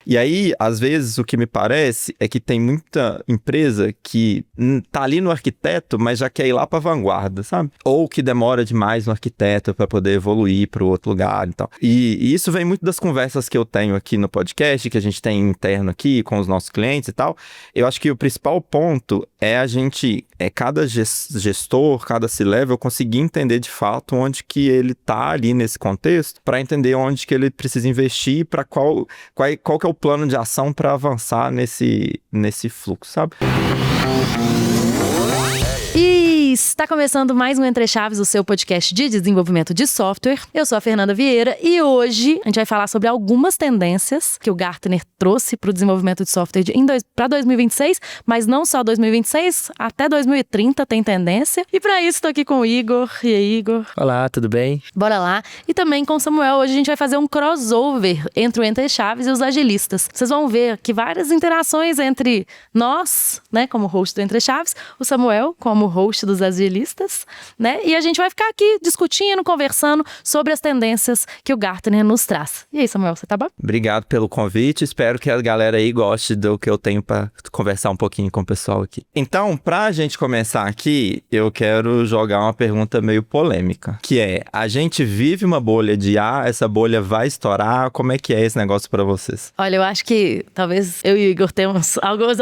E aí, às vezes, o que me parece é que tem muita empresa que tá ali no arquiteto, mas já quer ir lá pra vanguarda, sabe? Ou que demora demais no arquiteto para poder evoluir para outro lugar e tal. E isso vem muito das conversas que eu tenho aqui no podcast, que a gente tem interno aqui com os nossos clientes e tal. Eu acho que o principal ponto é a gente, cada gestor, cada C-level conseguir entender de fato onde que ele tá ali nesse contexto, para entender onde que ele precisa investir, para qual que é o plano de ação para avançar nesse fluxo, sabe? Está começando mais um Entre Chaves, o seu podcast de desenvolvimento de software. Eu sou a Fernanda Vieira e hoje a gente vai falar sobre algumas tendências que o Gartner trouxe para o desenvolvimento de software para 2026, mas não só 2026, até 2030 tem tendência. E para isso estou aqui com o Igor. E aí, Igor? Olá, tudo bem? Bora lá. E também com o Samuel. Hoje a gente vai fazer um crossover entre o Entre Chaves e os agilistas. Vocês vão ver aqui várias interações entre nós, né, como host do Entre Chaves, o Samuel como host dos agilistas, né? E a gente vai ficar aqui discutindo, conversando sobre as tendências que o Gartner nos traz. E aí, Samuel, você tá bom? Obrigado pelo convite. Espero que a galera aí goste do que eu tenho para conversar um pouquinho com o pessoal aqui. Então, pra gente começar aqui, eu quero jogar uma pergunta meio polêmica, que é: a gente vive uma bolha de IA, essa bolha vai estourar? Como é que é esse negócio pra vocês? Olha, eu acho que talvez eu e o Igor temos algumas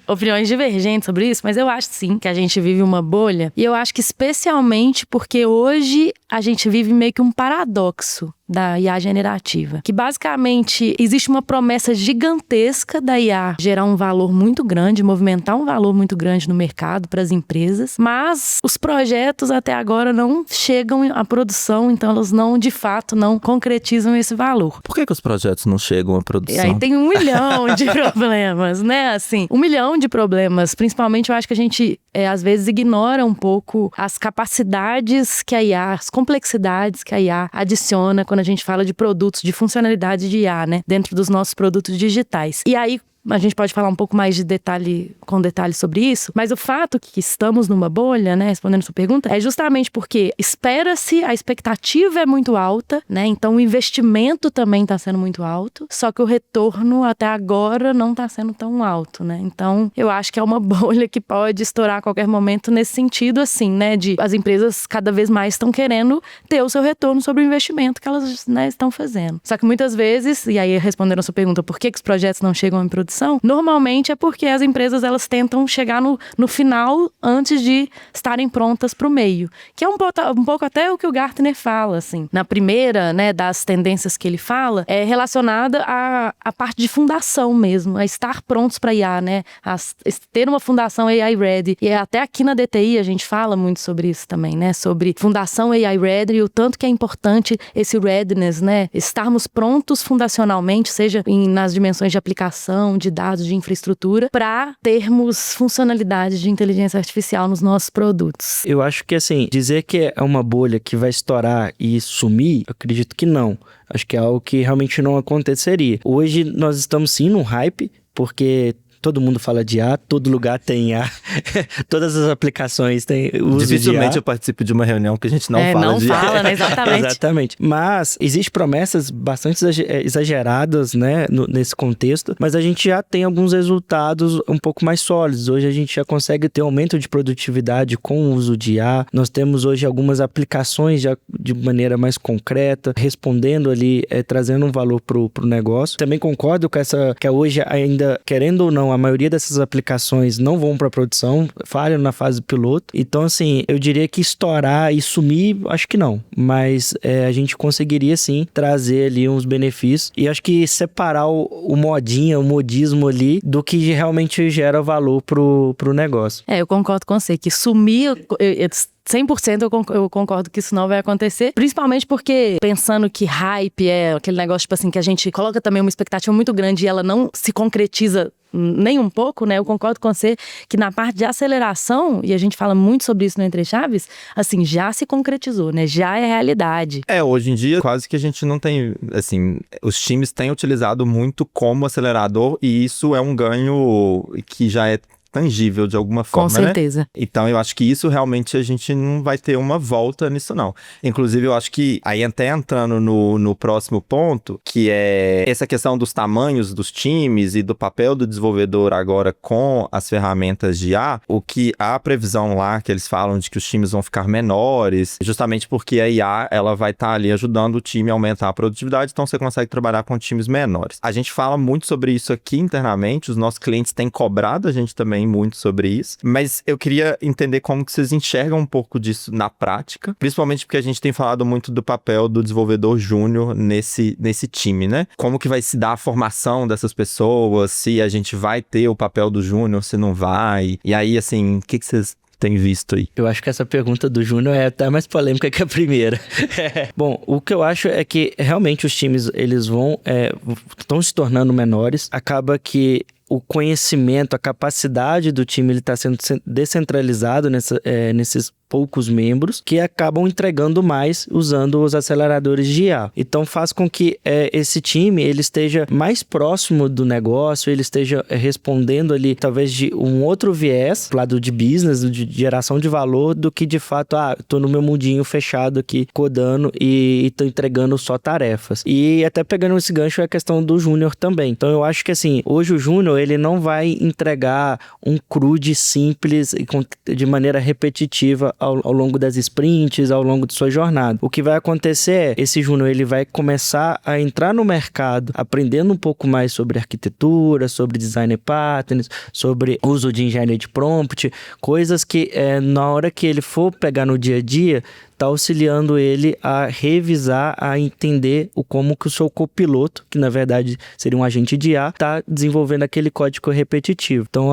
opiniões divergentes sobre isso, mas eu acho sim que a gente vive uma bolha. E eu acho que especialmente porque hoje a gente vive meio que um paradoxo da IA generativa, que basicamente existe uma promessa gigantesca da IA gerar um valor muito grande, movimentar um valor muito grande no mercado para as empresas, mas os projetos até agora não chegam à produção, então elas não, de fato, não concretizam esse valor. Por que os projetos não chegam à produção? E aí tem 1 milhão de problemas, né? Assim, 1 milhão de problemas. Principalmente eu acho que a gente, às vezes, ignora um pouco as capacidades que a IA, as complexidades que a IA adiciona quando a gente fala de produtos, de funcionalidade de IA, né? Dentro dos nossos produtos digitais. E aí, a gente pode falar um pouco mais de detalhe sobre isso, mas o fato que estamos numa bolha, né, respondendo a sua pergunta, é justamente porque a expectativa é muito alta, né, então o investimento também está sendo muito alto, só que o retorno até agora não está sendo tão alto, né, então eu acho que é uma bolha que pode estourar a qualquer momento nesse sentido, assim, né, de as empresas cada vez mais estão querendo ter o seu retorno sobre o investimento que elas, né, estão fazendo. Só que muitas vezes, e aí respondendo a sua pergunta, por que os projetos não chegam em produção? Normalmente é porque as empresas elas tentam chegar no final antes de estarem prontas para o meio, que é um pouco até o que o Gartner fala, assim. Na primeira, né, das tendências que ele fala, é relacionada à parte de fundação mesmo, a estar prontos para IA, né, ter uma fundação AI ready. E até aqui na DTI a gente fala muito sobre isso também, né, sobre fundação AI ready e o tanto que é importante esse readiness, né, estarmos prontos fundacionalmente, seja nas dimensões de aplicação, de dados, de infraestrutura, para termos funcionalidades de inteligência artificial nos nossos produtos. Eu acho que, assim, dizer que é uma bolha que vai estourar e sumir, eu acredito que não. Acho que é algo que realmente não aconteceria. Hoje nós estamos sim num hype, porque todo mundo fala de IA, todo lugar tem IA, todas as aplicações têm uso de IA. Dificilmente eu participo de uma reunião que a gente não fala de IA. Não fala, né? Exatamente. Exatamente. Mas existem promessas bastante exageradas, né, nesse contexto, mas a gente já tem alguns resultados um pouco mais sólidos. Hoje a gente já consegue ter aumento de produtividade com o uso de IA. Nós temos hoje algumas aplicações já de maneira mais concreta, respondendo ali, trazendo um valor pro negócio. Também concordo com que hoje ainda, querendo ou não, a maioria dessas aplicações não vão para produção, falham na fase piloto. Então, assim, eu diria que estourar e sumir, acho que não. Mas a gente conseguiria, sim, trazer ali uns benefícios. E acho que separar o modismo ali, do que realmente gera valor pro negócio. Eu concordo com você, que sumir... 100% eu concordo que isso não vai acontecer, principalmente porque, pensando que hype é aquele negócio, tipo assim, que a gente coloca também uma expectativa muito grande e ela não se concretiza nem um pouco, né? Eu concordo com você que na parte de aceleração, e a gente fala muito sobre isso no Entre Chaves, assim, já se concretizou, né? Já é realidade. Hoje em dia, quase que a gente não tem, assim, os times têm utilizado muito como acelerador e isso é um ganho que já é tangível de alguma Com forma, certeza. né? Então, eu acho que isso realmente a gente não vai ter uma volta nisso, não. Inclusive, eu acho que, aí até entrando no próximo ponto, que é essa questão dos tamanhos dos times e do papel do desenvolvedor agora com as ferramentas de IA, o que a previsão lá, que eles falam de que os times vão ficar menores, justamente porque a IA, ela vai estar ali ajudando o time a aumentar a produtividade, então você consegue trabalhar com times menores. A gente fala muito sobre isso aqui internamente, os nossos clientes têm cobrado a gente também muito sobre isso, mas eu queria entender como que vocês enxergam um pouco disso na prática, principalmente porque a gente tem falado muito do papel do desenvolvedor júnior nesse time, né? Como que vai se dar a formação dessas pessoas, se a gente vai ter o papel do júnior, se não vai, e aí, assim, o que vocês tem visto aí? Eu acho que essa pergunta do Júnior é até mais polêmica que a primeira. Bom, o que eu acho é que realmente os times, eles estão se tornando menores. Acaba que o conhecimento, a capacidade do time, ele está sendo descentralizado nesses poucos membros que acabam entregando mais usando os aceleradores de IA. Então faz com que esse time ele esteja mais próximo do negócio, ele esteja respondendo ali talvez de um outro viés, lado de business, de geração de valor, do que de fato, tô no meu mundinho fechado aqui, codando e tô entregando só tarefas. E até pegando esse gancho é a questão do júnior também. Então eu acho que assim, hoje o júnior ele não vai entregar um CRUD simples e de maneira repetitiva ao longo das sprints, ao longo de sua jornada. O que vai acontecer é, esse júnior ele vai começar a entrar no mercado, aprendendo um pouco mais sobre arquitetura, sobre design patterns, sobre uso de engenharia de prompt, coisas que na hora que ele for pegar no dia a dia, está auxiliando ele a revisar, a entender como que o seu copiloto, que na verdade seria um agente de IA, está desenvolvendo aquele código repetitivo. Então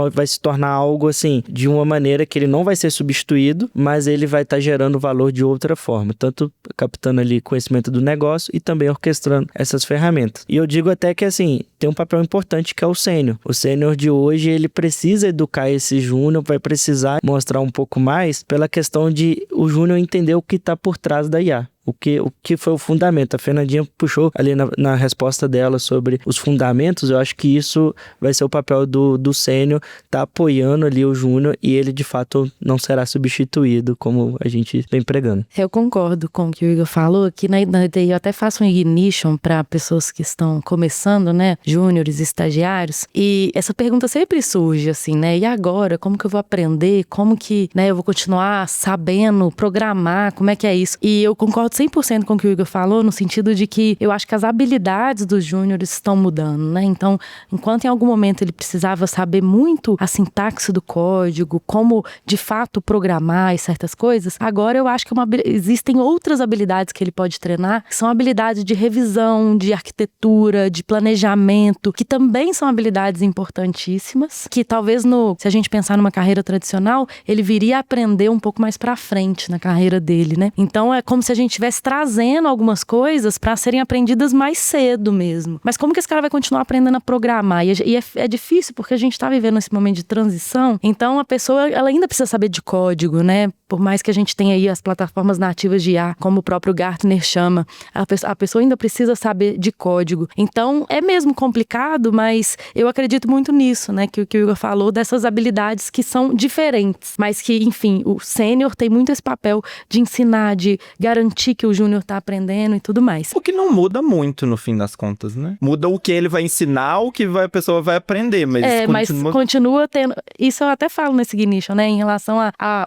vai se tornar algo assim, de uma maneira que ele não vai ser substituído, mas ele vai estar gerando valor de outra forma, tanto captando ali conhecimento do negócio e também orquestrando essas ferramentas. E eu digo até que assim, tem um papel importante que é o sênior. O sênior de hoje, ele precisa educar esse júnior, vai precisar mostrar um pouco mais pela questão de o júnior entender o que está por trás da IA. O que foi o fundamento. A Fernandinha puxou ali na resposta dela sobre os fundamentos. Eu acho que isso vai ser o papel do sênior, tá apoiando ali o júnior e ele de fato não será substituído como a gente vem pregando. Eu concordo com o que o Igor falou. Aqui na IDI eu até faço um ignition para pessoas que estão começando, né? Júniores, estagiários. E essa pergunta sempre surge assim, né? E agora? Como que eu vou aprender? Como que, né, eu vou continuar sabendo programar? Como é que é isso? E eu concordo 100% com o que o Igor falou, no sentido de que eu acho que as habilidades dos júniores estão mudando, né? Então, enquanto em algum momento ele precisava saber muito a sintaxe do código, como de fato programar e certas coisas, agora eu acho que existem outras habilidades que ele pode treinar, que são habilidades de revisão, de arquitetura, de planejamento, que também são habilidades importantíssimas, que talvez se a gente pensar numa carreira tradicional, ele viria a aprender um pouco mais pra frente na carreira dele, né? Então, é como se a gente estivesse trazendo algumas coisas para serem aprendidas mais cedo mesmo. Mas como que esse cara vai continuar aprendendo a programar? E é difícil porque a gente está vivendo esse momento de transição, então a pessoa ela ainda precisa saber de código, né? Por mais que a gente tenha aí as plataformas nativas de IA, como o próprio Gartner chama, a pessoa ainda precisa saber de código. Então, é mesmo complicado, mas eu acredito muito nisso, né? Que o Igor falou, dessas habilidades que são diferentes, mas que, enfim, o sênior tem muito esse papel de ensinar, de garantir que o júnior tá aprendendo e tudo mais. O que não muda muito no fim das contas, né? Muda o que ele vai ensinar, o que a pessoa vai aprender, mas continua tendo... Isso eu até falo nesse ignition, né? Em relação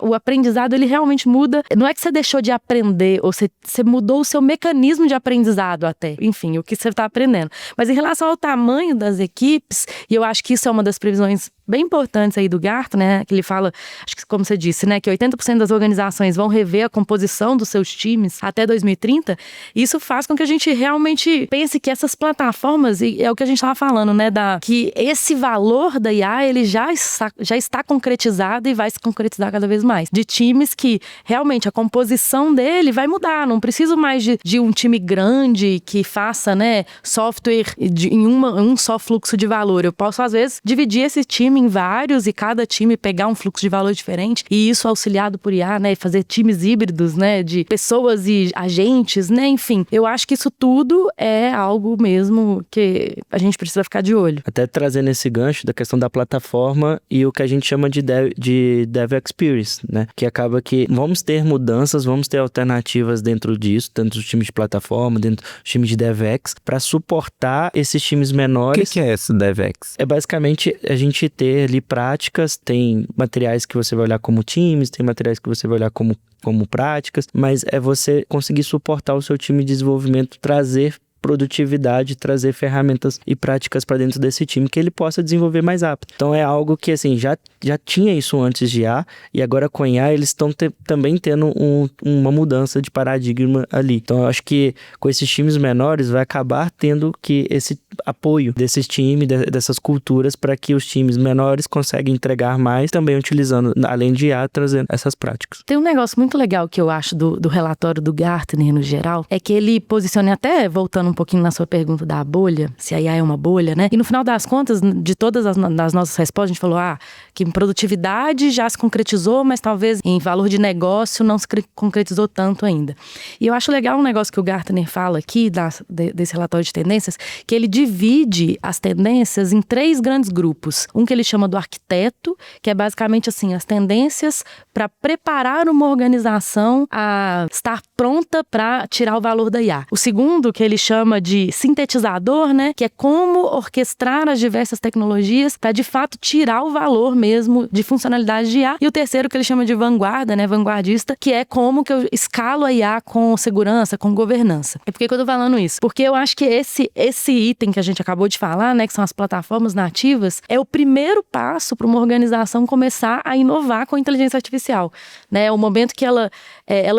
o aprendizado, ele realmente muda. Não é que você deixou de aprender, ou você mudou o seu mecanismo de aprendizado até. Enfim, o que você tá aprendendo. Mas em relação ao tamanho das equipes, e eu acho que isso é uma das previsões bem importantes aí do Gartner, né? Que ele fala, acho que como você disse, né? Que 80% das organizações vão rever a composição dos seus times até 2030. Isso faz com que a gente realmente pense que essas plataformas, e é o que a gente estava falando, né? Que esse valor da IA, ele já está concretizado e vai se concretizar cada vez mais. De times que realmente a composição dele vai mudar. Não preciso mais de um time grande que faça, né, software em um só fluxo de valor. Eu posso, às vezes, dividir esse time em vários e cada time pegar um fluxo de valor diferente, e isso auxiliado por IA, né, fazer times híbridos, né, de pessoas e agentes, né, enfim. Eu acho que isso tudo é algo mesmo que a gente precisa ficar de olho. Até trazendo esse gancho da questão da plataforma e o que a gente chama de Dev Experience, né, que acaba que vamos ter mudanças, vamos ter alternativas dentro disso, dentro dos times de plataforma, dentro dos times de DevX, para suportar esses times menores. O que é esse DevX? É basicamente a gente ter ali práticas, tem materiais que você vai olhar como times, tem materiais que você vai olhar como práticas, mas é você conseguir suportar o seu time de desenvolvimento, trazer produtividade, trazer ferramentas e práticas para dentro desse time que ele possa desenvolver mais rápido. Então é algo que assim, já tinha isso antes de IA, e agora com IA eles estão também tendo uma mudança de paradigma ali. Então eu acho que com esses times menores vai acabar tendo que esse apoio desses times, dessas culturas, para que os times menores conseguem entregar mais, também utilizando, além de IA, trazendo essas práticas. Tem um negócio muito legal que eu acho do relatório do Gartner no geral, é que ele posiciona, até voltando um pouquinho na sua pergunta da bolha, se a IA é uma bolha, né? E no final das contas, de todas as nossas respostas, a gente falou que em produtividade já se concretizou, mas talvez em valor de negócio não se concretizou tanto ainda. E eu acho legal um negócio que o Gartner fala aqui, desse relatório de tendências, que ele divide as tendências em 3 grandes grupos. Um que ele chama do arquiteto, que é basicamente assim, as tendências para preparar uma organização a estar pronta para tirar o valor da IA. O segundo, que ele chama de sintetizador, né, que é como orquestrar as diversas tecnologias para de fato tirar o valor mesmo de funcionalidade de IA. E o terceiro, que ele chama de vanguarda, né, vanguardista, que é como que eu escalo a IA com segurança, com governança. E por que eu tô falando isso? Porque eu acho que esse item que a gente acabou de falar, né, que são as plataformas nativas, é o primeiro passo para uma organização começar a inovar com a inteligência artificial, né? É o momento que ela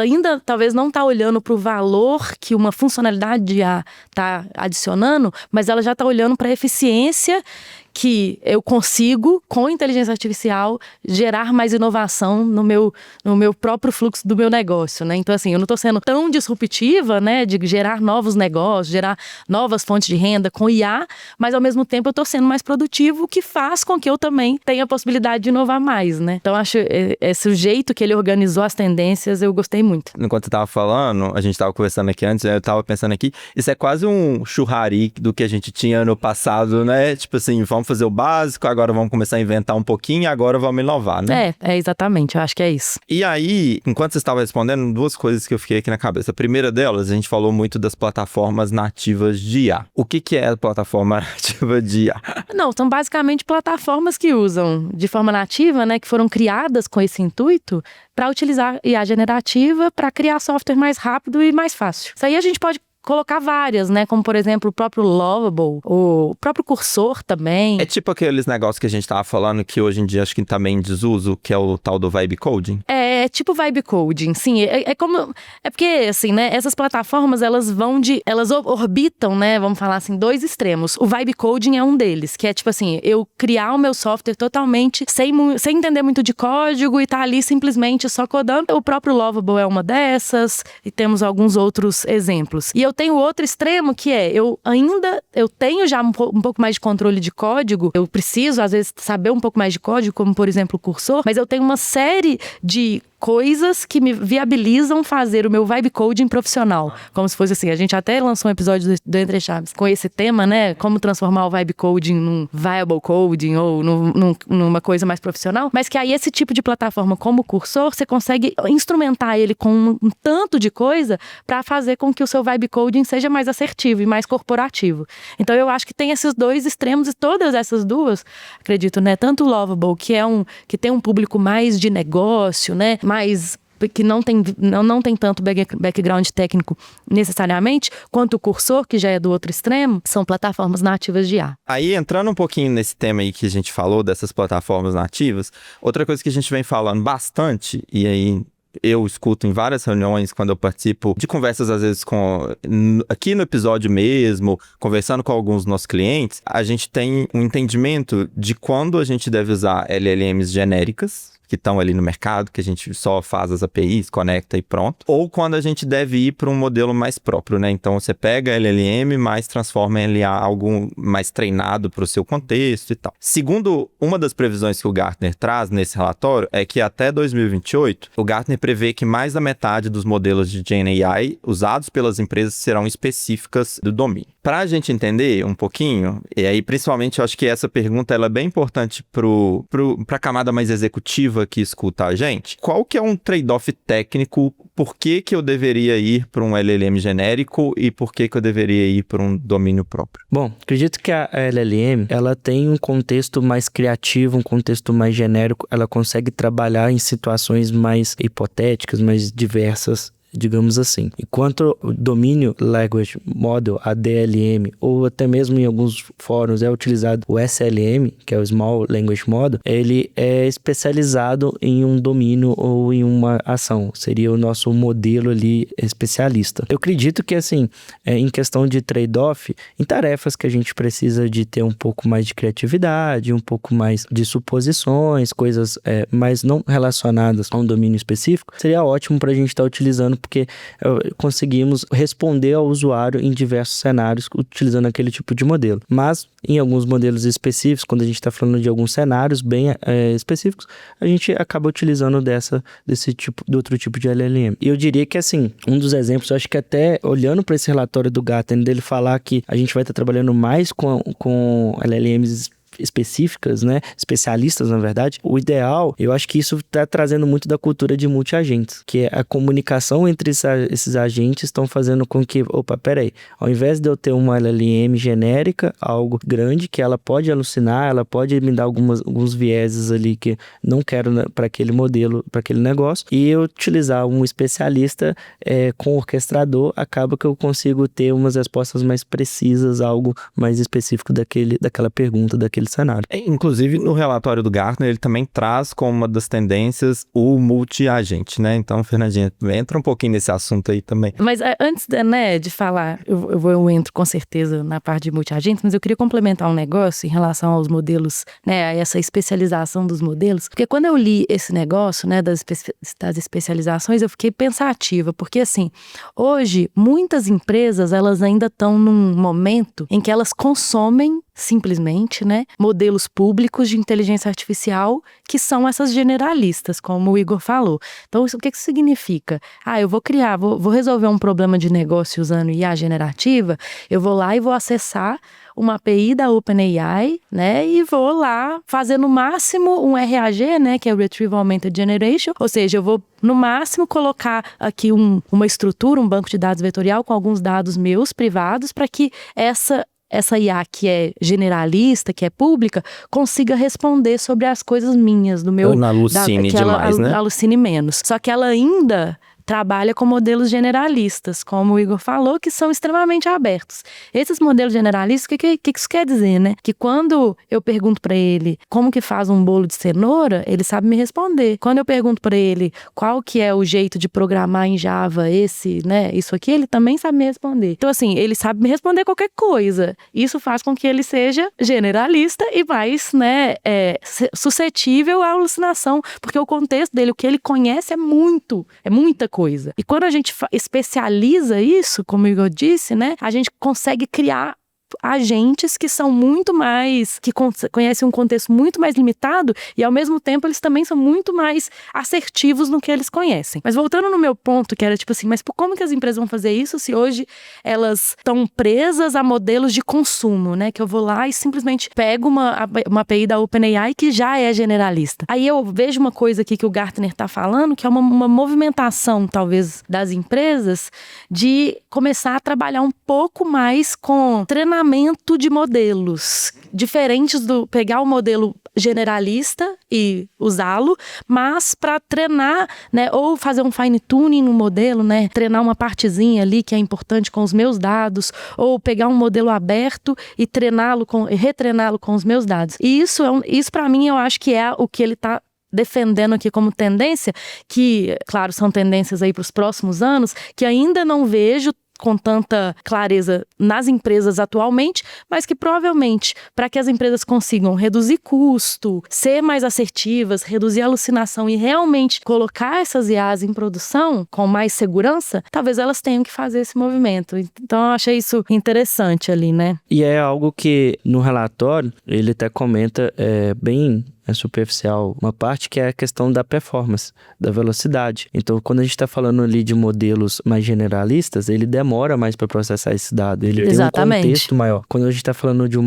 ainda talvez não está olhando para o valor que uma funcionalidade de IA está adicionando, mas ela já está olhando para a eficiência que eu consigo, com inteligência artificial, gerar mais inovação no meu próprio fluxo do meu negócio, né? Então, assim, eu não estou sendo tão disruptiva, né, de gerar novos negócios, gerar novas fontes de renda com IA, mas, ao mesmo tempo, eu estou sendo mais produtivo, o que faz com que eu também tenha a possibilidade de inovar mais, né? Então, acho esse jeito que ele organizou as tendências, eu gostei muito. Enquanto você estava falando, a gente estava conversando aqui antes, eu estava pensando aqui, isso é quase um churrari do que a gente tinha no passado, né? Tipo assim, vamos fazer o básico, agora vamos começar a inventar um pouquinho e agora vamos inovar, né? É exatamente, eu acho que é isso. E aí, enquanto você estava respondendo, 2 coisas que eu fiquei aqui na cabeça. A primeira delas, a gente falou muito das plataformas nativas de IA. O que é a plataforma nativa de IA? Não, são basicamente plataformas que usam de forma nativa, né, que foram criadas com esse intuito para utilizar IA generativa para criar software mais rápido e mais fácil. Isso aí a gente pode colocar várias, né? Como, por exemplo, o próprio Lovable, o próprio Cursor também. É tipo aqueles negócios que a gente tava falando que hoje em dia acho que tá meio em desuso, que é o tal do Vibe Coding. É tipo Vibe Coding, sim. É como... É porque, assim, né? Essas plataformas, elas orbitam, né? Vamos falar assim, 2 extremos. O Vibe Coding é um deles, que é tipo assim, eu criar o meu software totalmente sem entender muito de código e tá ali simplesmente só codando. O próprio Lovable é uma dessas, e temos alguns outros exemplos. E eu tenho outro extremo, que é, eu tenho já um pouco mais de controle de código, eu preciso, às vezes, saber um pouco mais de código, como, por exemplo, o Cursor, mas eu tenho uma série de coisas que me viabilizam fazer o meu vibe coding profissional. Como se fosse assim, a gente até lançou um episódio do Entre Chaves com esse tema, né? Como transformar o vibe coding num viable coding ou numa coisa mais profissional. Mas que aí esse tipo de plataforma como o Cursor, você consegue instrumentar ele com um tanto de coisa para fazer com que o seu vibe coding seja mais assertivo e mais corporativo. Então eu acho que tem esses 2 extremos e todas essas duas, acredito, né? Tanto o Lovable, que tem um público mais de negócio, né? Mais que não tem tanto background técnico necessariamente, quanto o Cursor, que já é do outro extremo, são plataformas nativas de IA. Aí, entrando um pouquinho nesse tema aí que a gente falou, dessas plataformas nativas, outra coisa que a gente vem falando bastante, e aí eu escuto em várias reuniões, quando eu participo de conversas, às vezes, aqui no episódio mesmo, conversando com alguns dos nossos clientes, a gente tem um entendimento de quando a gente deve usar LLMs genéricas, que estão ali no mercado, que a gente só faz as APIs, conecta e pronto. Ou quando a gente deve ir para um modelo mais próprio, né? Então você pega LLM, mas transforma ele em algo mais treinado para o seu contexto e tal. Segundo uma das previsões que o Gartner traz nesse relatório, é que até 2028, o Gartner prevê que mais da metade dos modelos de Gen AI usados pelas empresas serão específicas do domínio. Para a gente entender um pouquinho, e aí principalmente eu acho que essa pergunta ela é bem importante para a camada mais executiva que escuta a gente, qual que é um trade-off técnico, por que eu deveria ir para um LLM genérico e por que eu deveria ir para um domínio próprio? Bom, acredito que a LLM, ela tem um contexto mais criativo, um contexto mais genérico, ela consegue trabalhar em situações mais hipotéticas, mais diversas, digamos assim. Enquanto o Domínio Language Model, a DLM, ou até mesmo em alguns fóruns é utilizado o SLM, que é o Small Language Model, ele é especializado em um domínio ou em uma ação. Seria o nosso modelo ali especialista. Eu acredito que, assim, em questão de trade-off, em tarefas que a gente precisa de ter um pouco mais de criatividade, um pouco mais de suposições, coisas mais não relacionadas a um domínio específico, seria ótimo para a gente estar utilizando, porque conseguimos responder ao usuário em diversos cenários utilizando aquele tipo de modelo. Mas, em alguns modelos específicos, quando a gente está falando de alguns cenários bem específicos, a gente acaba utilizando desse outro tipo de LLM. E eu diria que, assim, um dos exemplos, eu acho que até olhando para esse relatório do Gartner, dele falar que a gente vai estar trabalhando mais com LLMs específicas, né? Especialistas, na verdade. O ideal, eu acho que isso está trazendo muito da cultura de multi-agentes, que é a comunicação entre esses agentes estão fazendo com que, peraí, ao invés de eu ter uma LLM genérica, algo grande, que ela pode alucinar, ela pode me dar alguns vieses ali que não quero para aquele modelo, para aquele negócio, e eu utilizar um especialista com orquestrador, acaba que eu consigo ter umas respostas mais precisas, algo mais específico daquela pergunta, daquele cenário. Inclusive, no relatório do Gartner, ele também traz como uma das tendências o multi-agente, né? Então, Fernandinha, entra um pouquinho nesse assunto aí também. Mas antes, né, de falar, eu entro com certeza na parte de multi-agente, mas eu queria complementar um negócio em relação aos modelos, né, a essa especialização dos modelos, porque quando eu li esse negócio, né, das especializações, eu fiquei pensativa, porque assim, hoje, muitas empresas, elas ainda estão num momento em que elas consomem simplesmente, né, modelos públicos de inteligência artificial que são essas generalistas, como o Igor falou. Então, o que isso significa? Eu vou resolver um problema de negócio usando IA generativa, eu vou lá e vou acessar uma API da OpenAI, né, e vou lá fazer no máximo um RAG, né, que é o Retrieval Augmented Generation, ou seja, eu vou no máximo colocar aqui uma estrutura, um banco de dados vetorial com alguns dados meus privados para que essa IA que é generalista, que é pública, consiga responder sobre as coisas minhas, do meu... Não alucine demais, né? Alucine menos. Só que ela ainda trabalha com modelos generalistas, como o Igor falou, que são extremamente abertos. Esses modelos generalistas, o que isso quer dizer, né? Que quando eu pergunto para ele como que faz um bolo de cenoura, ele sabe me responder. Quando eu pergunto para ele qual que é o jeito de programar em Java isso aqui, ele também sabe me responder. Então, assim, ele sabe me responder qualquer coisa. Isso faz com que ele seja generalista e mais, né, suscetível à alucinação, porque o contexto dele, o que ele conhece é muita coisa. E quando a gente especializa isso, como o Igor disse, né, a gente consegue criar agentes que são muito mais, que conhecem um contexto muito mais limitado e ao mesmo tempo eles também são muito mais assertivos no que eles conhecem. Mas voltando no meu ponto, que era tipo assim, mas como que as empresas vão fazer isso se hoje elas estão presas a modelos de consumo, né? Que eu vou lá e simplesmente pego uma API da OpenAI que já é generalista. Aí eu vejo uma coisa aqui que o Gartner está falando, que é uma movimentação, talvez, das empresas de começar a trabalhar um pouco mais com treinamento de modelos diferentes do pegar o modelo generalista e usá-lo, mas para treinar, né, ou fazer um fine tuning no modelo, né, treinar uma partezinha ali que é importante com os meus dados, ou pegar um modelo aberto e retreiná-lo com os meus dados. E isso para mim eu acho que é o que ele está defendendo aqui como tendência, que, claro, são tendências aí para os próximos anos, que ainda não vejo com tanta clareza nas empresas atualmente, mas que provavelmente, para que as empresas consigam reduzir custo, ser mais assertivas, reduzir a alucinação e realmente colocar essas IAs em produção com mais segurança, talvez elas tenham que fazer esse movimento. Então, eu achei isso interessante ali, né? E é algo que no relatório ele até comenta bem superficial uma parte, que é a questão da performance, da velocidade. Então, quando a gente está falando ali de modelos mais generalistas, ele demora mais para processar esse dado. Ele tem um contexto maior. Quando a gente está falando de um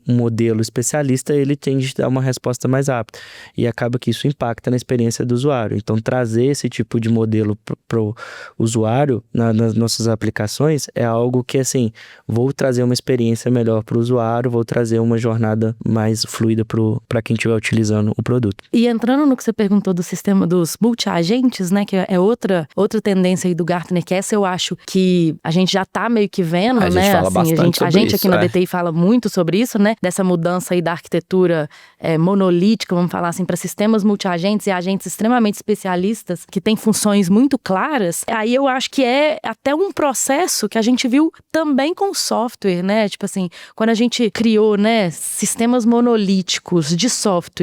modelo especialista, ele tende a dar uma resposta mais rápida. E acaba que isso impacta na experiência do usuário. Então, trazer esse tipo de modelo para o usuário nas nossas aplicações é algo que, assim, vou trazer uma experiência melhor para o usuário, vou trazer uma jornada mais fluida para quem estiver utilizando o produto. E entrando no que você perguntou do sistema dos multi-agentes, né, que é outra tendência aí do Gartner, que essa eu acho que a gente já tá meio que vendo, né? A gente fala bastante sobre a gente isso, aqui na DTI fala muito sobre isso, né, dessa mudança aí da arquitetura monolítica, vamos falar assim, para sistemas multi-agentes e agentes extremamente especialistas, que têm funções muito claras. Aí eu acho que é até um processo que a gente viu também com software, né, tipo assim, quando a gente criou, né, sistemas monolíticos de software,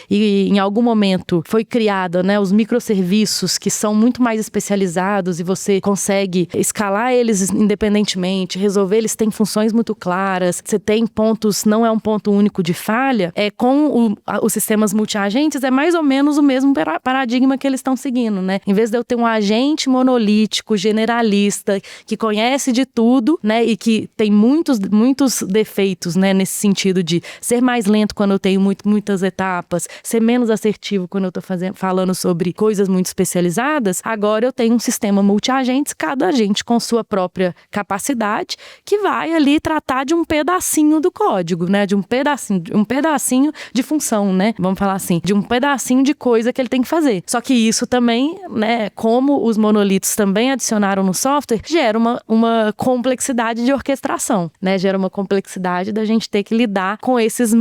e em algum momento foi criado, né, os microserviços que são muito mais especializados e você consegue escalar eles independentemente, resolver, eles têm funções muito claras, você tem pontos, não é um ponto único de falha, com os sistemas multi-agentes é mais ou menos o mesmo paradigma que eles estão seguindo, né? Em vez de eu ter um agente monolítico, generalista, que conhece de tudo, né, e que tem muitos defeitos, né, nesse sentido de ser mais lento quando eu tenho muitas etapas, ser menos assertivo quando eu tô falando sobre coisas muito especializadas, agora eu tenho um sistema multi-agentes, cada agente com sua própria capacidade, que vai ali tratar de um pedacinho do código, né? De um pedacinho de função, né? Vamos falar assim, de um pedacinho de coisa que ele tem que fazer. Só que isso também, né, como os monolitos também adicionaram no software, gera uma complexidade de orquestração, né? Gera uma complexidade da gente ter que lidar com esses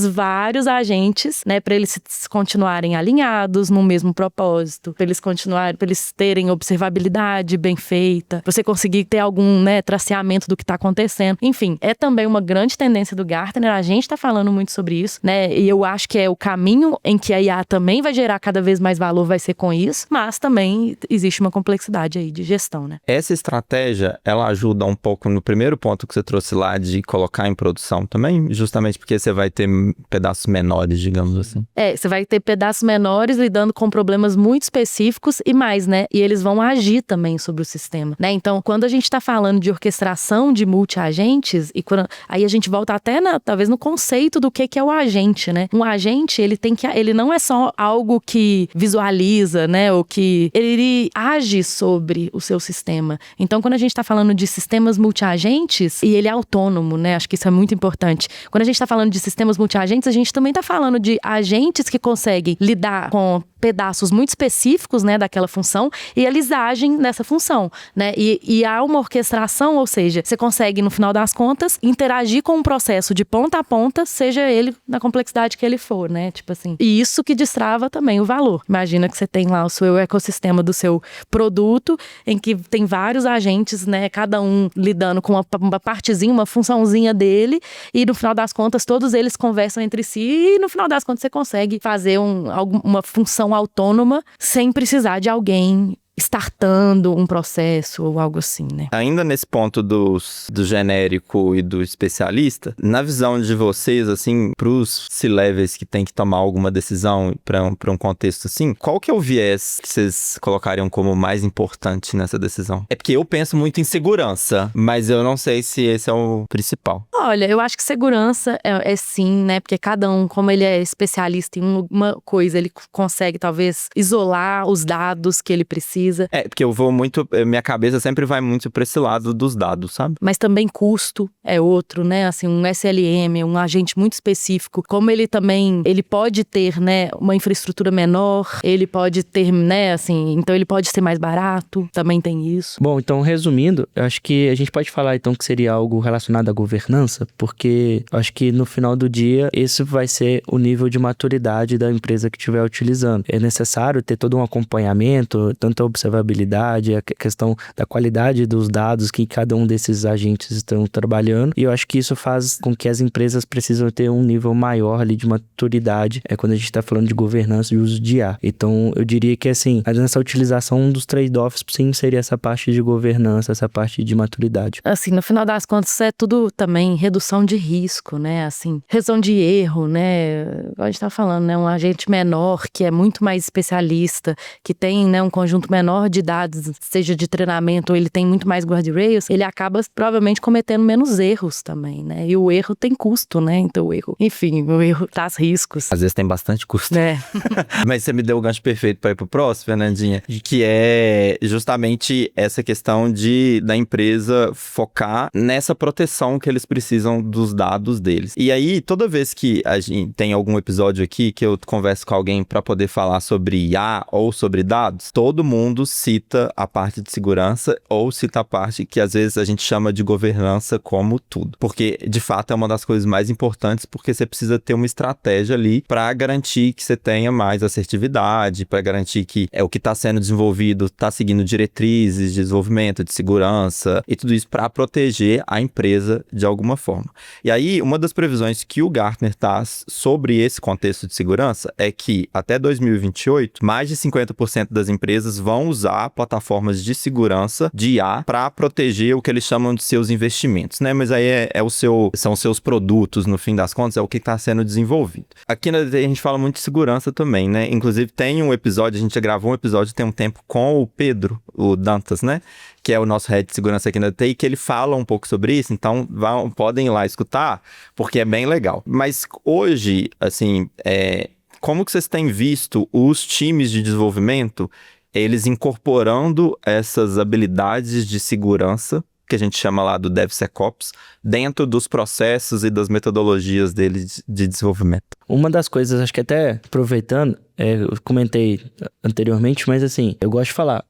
vários agentes, né, para eles continuarem alinhados no mesmo propósito, para eles terem observabilidade bem feita, você conseguir ter algum, né, traceamento do que está acontecendo. Enfim, é também uma grande tendência do Gartner, a gente está falando muito sobre isso, né, e eu acho que é o caminho em que a IA também vai gerar cada vez mais valor, vai ser com isso, mas também existe uma complexidade aí de gestão, né. Essa estratégia, ela ajuda um pouco no primeiro ponto que você trouxe lá de colocar em produção também, justamente porque você vai ter pedaços menores, digamos assim. Você vai ter pedaços menores lidando com problemas muito específicos e mais, né? E eles vão agir também sobre o sistema, né? Então, quando a gente está falando de orquestração de multi-agentes, aí a gente volta até talvez no conceito do que é o agente, né? Um agente, ele não é só algo que visualiza, né? Ou que ele age sobre o seu sistema. Então, quando a gente está falando de sistemas multi-agentes, e ele é autônomo, né? Acho que isso é muito importante. Quando a gente está falando de sistemas multi-agentes, a gente também está falando de agentes que conseguem lidar com pedaços muito específicos, né, daquela função, e eles agem nessa função, né, e há uma orquestração, ou seja, você consegue, no final das contas, interagir com um processo de ponta a ponta, seja ele na complexidade que ele for, né, tipo assim, e isso que destrava também o valor. Imagina que você tem lá o seu ecossistema do seu produto, em que tem vários agentes, né, cada um lidando com uma partezinha, uma funçãozinha dele, e no final das contas, todos eles conversam entre si, e no final das contas você consegue fazer uma função autônoma sem precisar de alguém startando um processo ou algo assim, né? Ainda nesse ponto do genérico e do especialista, na visão de vocês, assim, pros C-levels que tem que tomar alguma decisão para um contexto assim, qual que é o viés que vocês colocariam como mais importante nessa decisão? É porque eu penso muito em segurança, mas eu não sei se esse é o principal. Olha, eu acho que segurança é sim, né? Porque cada um, como ele é especialista em uma coisa, ele consegue talvez isolar os dados que ele precisa. Porque eu vou muito, minha cabeça sempre vai muito pra esse lado dos dados, sabe? Mas também custo é outro, né? Assim, um SLM, um agente muito específico, como ele pode ter, né, uma infraestrutura menor, ele pode ter, né, assim, então ele pode ser mais barato, também tem isso. Bom, então resumindo, eu acho que a gente pode falar então que seria algo relacionado à governança, porque eu acho que no final do dia, esse vai ser o nível de maturidade da empresa que estiver utilizando. É necessário ter todo um acompanhamento, tanto a observabilidade, a questão da qualidade dos dados que cada um desses agentes estão trabalhando. E eu acho que isso faz com que as empresas precisam ter um nível maior ali de maturidade quando a gente está falando de governança e uso de IA. Então, eu diria que, assim, nessa utilização, um dos trade-offs, sim, seria essa parte de governança, essa parte de maturidade. Assim, no final das contas, é tudo também redução de risco, né? Assim, redução de erro, né? A gente tá falando, né? Um agente menor, que é muito mais especialista, que tem, né, um conjunto menor de dados, seja de treinamento, ou ele tem muito mais guardrails, ele acaba provavelmente cometendo menos erros também, né? E o erro tem custo, né? Então, o erro traz riscos. Às vezes tem bastante custo. Mas você me deu o gancho perfeito para ir pro próximo, Fernandinha, que é justamente essa questão da empresa focar nessa proteção que eles precisam dos dados deles. E aí, toda vez que a gente tem algum episódio aqui que eu converso com alguém para poder falar sobre IA ou sobre dados, todo mundo cita a parte de segurança ou cita a parte que às vezes a gente chama de governança como tudo. Porque, de fato, é uma das coisas mais importantes, porque você precisa ter uma estratégia ali para garantir que você tenha mais assertividade, para garantir que o que está sendo desenvolvido está seguindo diretrizes de desenvolvimento, de segurança e tudo isso para proteger a empresa de alguma forma. E aí, uma das previsões que o Gartner traz sobre esse contexto de segurança é que até 2028, mais de 50% das empresas vão usar plataformas de segurança de IA para proteger o que eles chamam de seus investimentos, né? Mas aí são os seus produtos, no fim das contas, é o que está sendo desenvolvido. Aqui a gente fala muito de segurança também, né? Inclusive tem um episódio, a gente já gravou um episódio tem um tempo com o Pedro, o Dantas, né? Que é o nosso head de segurança aqui na TI, que ele fala um pouco sobre isso, então podem ir lá escutar, porque é bem legal. Mas hoje, assim, como que vocês têm visto os times de desenvolvimento, eles incorporando essas habilidades de segurança, que a gente chama lá do DevSecOps, dentro dos processos e das metodologias deles de desenvolvimento? Uma das coisas, acho que até aproveitando, eu comentei anteriormente, mas assim, eu gosto de falar,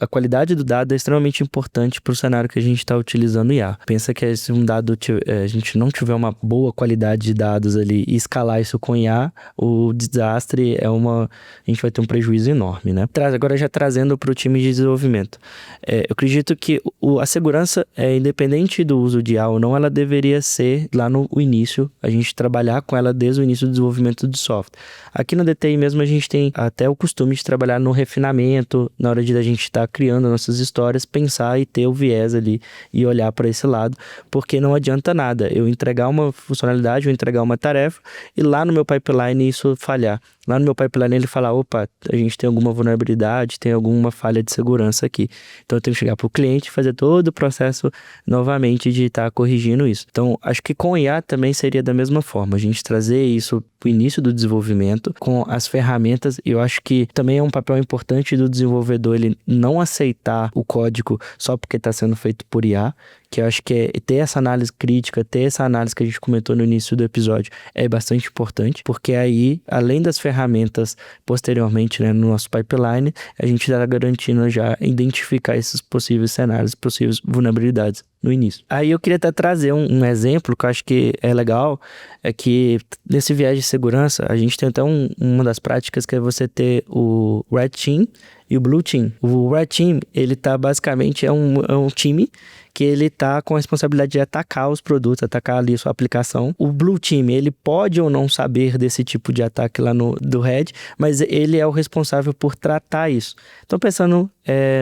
a qualidade do dado é extremamente importante para o cenário que a gente está utilizando IA. Pensa que se um dado, a gente não tiver uma boa qualidade de dados ali e escalar isso com IA, o desastre a gente vai ter um prejuízo enorme, né? Agora já trazendo para o time de desenvolvimento. Eu acredito que a segurança, independente do uso de IA ou não, ela deveria ser lá no início, a gente trabalhar com ela desde o início do desenvolvimento de software. Aqui na DTI mesmo a gente tem até o costume de trabalhar no refinamento, na hora de a gente estar criando nossas histórias, pensar e ter o viés ali e olhar para esse lado, porque não adianta nada eu entregar uma funcionalidade, eu entregar uma tarefa e lá no meu pipeline isso falhar. Lá no meu pipeline ele fala, opa, a gente tem alguma vulnerabilidade, tem alguma falha de segurança aqui. Então eu tenho que chegar para o cliente e fazer todo o processo novamente de estar corrigindo isso. Então acho que com IA também seria da mesma forma, a gente trazer isso para o início do desenvolvimento com as ferramentas. Eu acho que também é um papel importante do desenvolvedor ele não aceitar o código só porque está sendo feito por IA, que eu acho que ter essa análise crítica, ter essa análise que a gente comentou no início do episódio é bastante importante, porque aí, além das ferramentas posteriormente, né, no nosso pipeline, a gente está garantindo já identificar esses possíveis cenários, possíveis vulnerabilidades no início. Aí eu queria até trazer um exemplo que eu acho que é legal, é que nesse viés de segurança, a gente tem até uma das práticas que é você ter o Red Team e o Blue Team. O Red Team, ele tá basicamente, é um time que ele tá com a responsabilidade de atacar os produtos, atacar ali a sua aplicação. O Blue Team, ele pode ou não saber desse tipo de ataque lá do Red, mas ele é o responsável por tratar isso. Então, pensando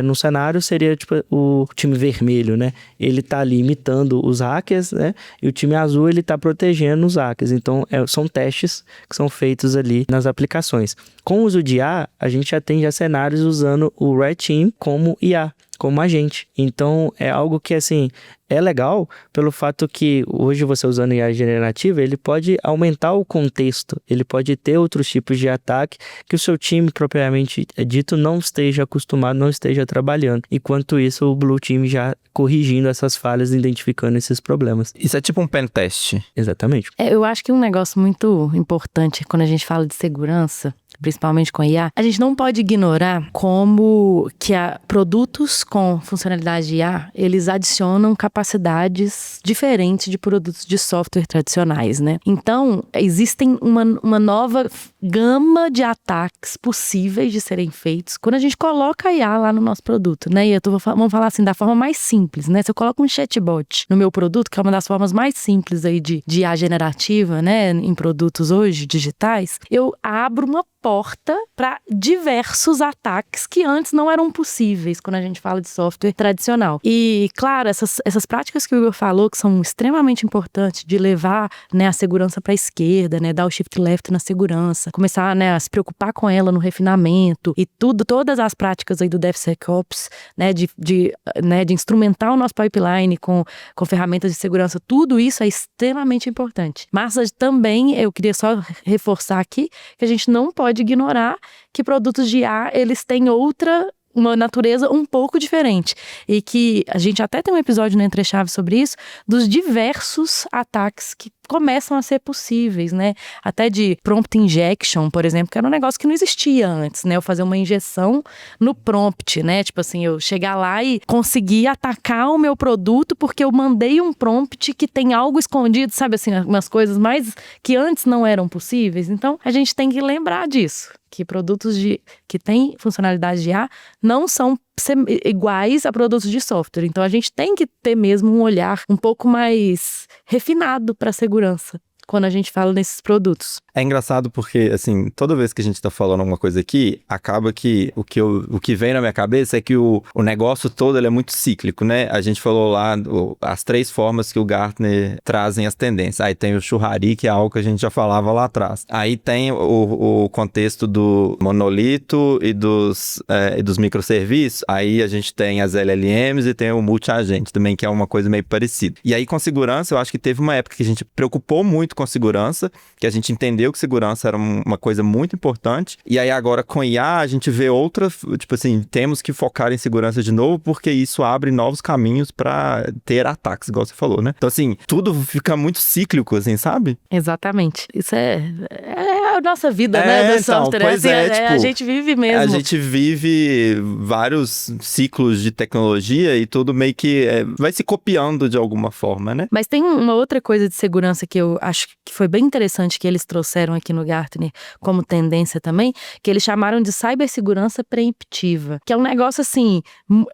no cenário, seria tipo o time vermelho, né? Ele tá ali imitando os hackers, né? E o time azul, ele tá protegendo os hackers. Então, são testes que são feitos ali nas aplicações. Com o uso de IA, a gente já tem cenários usando o Red Team como IA, como agente. Então, é algo que, assim, é legal pelo fato que hoje você usando IA generativa, ele pode aumentar o contexto, ele pode ter outros tipos de ataque que o seu time, propriamente dito, não esteja acostumado, não esteja trabalhando. Enquanto isso, o Blue Team já corrigindo essas falhas, identificando esses problemas. Isso é tipo um pen test. Exatamente. Eu acho que um negócio muito importante quando a gente fala de segurança, principalmente com IA, a gente não pode ignorar como que produtos com funcionalidade de IA, eles adicionam capacidades diferentes de produtos de software tradicionais, né? Então, existem uma nova gama de ataques possíveis de serem feitos quando a gente coloca a IA lá no nosso produto, né? E vamos falar assim, da forma mais simples, né? Se eu coloco um chatbot no meu produto, que é uma das formas mais simples aí de IA generativa, né? Em produtos hoje, digitais, eu abro uma porta para diversos ataques que antes não eram possíveis quando a gente fala de software tradicional. E, claro, essas práticas que o Igor falou, que são extremamente importantes, de levar, né, a segurança para a esquerda, né, dar o shift left na segurança, começar, né, a se preocupar com ela no refinamento e todas as práticas aí do DevSecOps, né, de instrumentar o nosso pipeline com ferramentas de segurança, tudo isso é extremamente importante. Mas também eu queria só reforçar aqui que a gente não pode ignorar que produtos de IA, eles têm uma natureza um pouco diferente. E que a gente até tem um episódio no Entre Chaves sobre isso, dos diversos ataques que começam a ser possíveis, né? Até de prompt injection, por exemplo, que era um negócio que não existia antes, né? Eu fazer uma injeção no prompt, né? Tipo assim, eu chegar lá e conseguir atacar o meu produto porque eu mandei um prompt que tem algo escondido, sabe assim, umas coisas mais que antes não eram possíveis. Então, a gente tem que lembrar disso, que produtos que têm funcionalidade de IA não são iguais a produtos de software. Então, a gente tem que ter mesmo um olhar um pouco mais refinado para a segurança quando a gente fala nesses produtos. É engraçado porque, assim, toda vez que a gente tá falando alguma coisa aqui, acaba que o que vem na minha cabeça é que o negócio todo ele é muito cíclico, né? A gente falou lá as 3 formas que o Gartner trazem as tendências. Aí tem o churrari, que é algo que a gente já falava lá atrás. Aí tem o contexto do monolito e dos microserviços. Aí a gente tem as LLMs e tem o multi-agente também, que é uma coisa meio parecida. E aí com segurança, eu acho que teve uma época que a gente preocupou muito com segurança, que a gente entendeu que segurança era uma coisa muito importante, e aí agora com IA a gente vê tipo assim, temos que focar em segurança de novo, porque isso abre novos caminhos para ter ataques, igual você falou, né? Então assim, tudo fica muito cíclico, assim, sabe? Exatamente. Isso é a nossa vida, né, do software. Pois a gente vive mesmo. A gente vive vários ciclos de tecnologia e tudo meio que vai se copiando de alguma forma, né? Mas tem uma outra coisa de segurança que eu acho que foi bem interessante que eles trouxeram aqui no Gartner como tendência também, que eles chamaram de cibersegurança preemptiva, que é um negócio assim,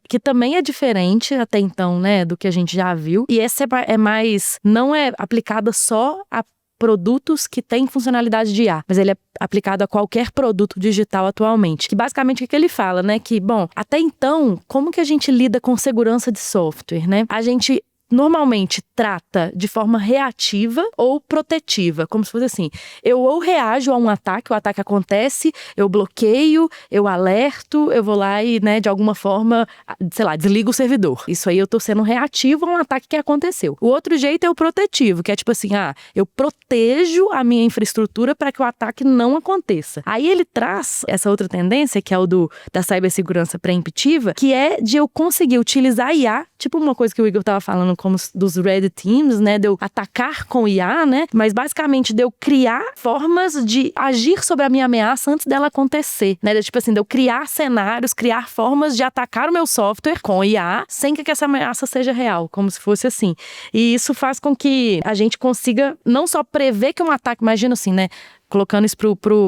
que também é diferente até então, né, do que a gente já viu, e essa é mais, não é aplicada só a produtos que têm funcionalidade de IA, mas ele é aplicado a qualquer produto digital atualmente. Que basicamente o que ele fala, né, que, bom, até então, como que a gente lida com segurança de software, né? A gente normalmente trata de forma reativa ou protetiva, como se fosse assim, eu ou reajo a um ataque, o ataque acontece, eu bloqueio, eu alerto, eu vou lá e, né, de alguma forma, sei lá, desligo o servidor. Isso aí eu tô sendo reativo a um ataque que aconteceu. O outro jeito é o protetivo, que é tipo assim, eu protejo a minha infraestrutura para que o ataque não aconteça. Aí ele traz essa outra tendência, que é o da cibersegurança preemptiva, que é de eu conseguir utilizar IA, tipo uma coisa que o Igor tava falando como dos Red Teams, né, de eu atacar com IA, né, mas basicamente de eu criar formas de agir sobre a minha ameaça antes dela acontecer, né, tipo assim, de eu criar cenários, criar formas de atacar o meu software com IA sem que essa ameaça seja real, como se fosse assim. E isso faz com que a gente consiga não só prever que um ataque, imagina assim, né, colocando isso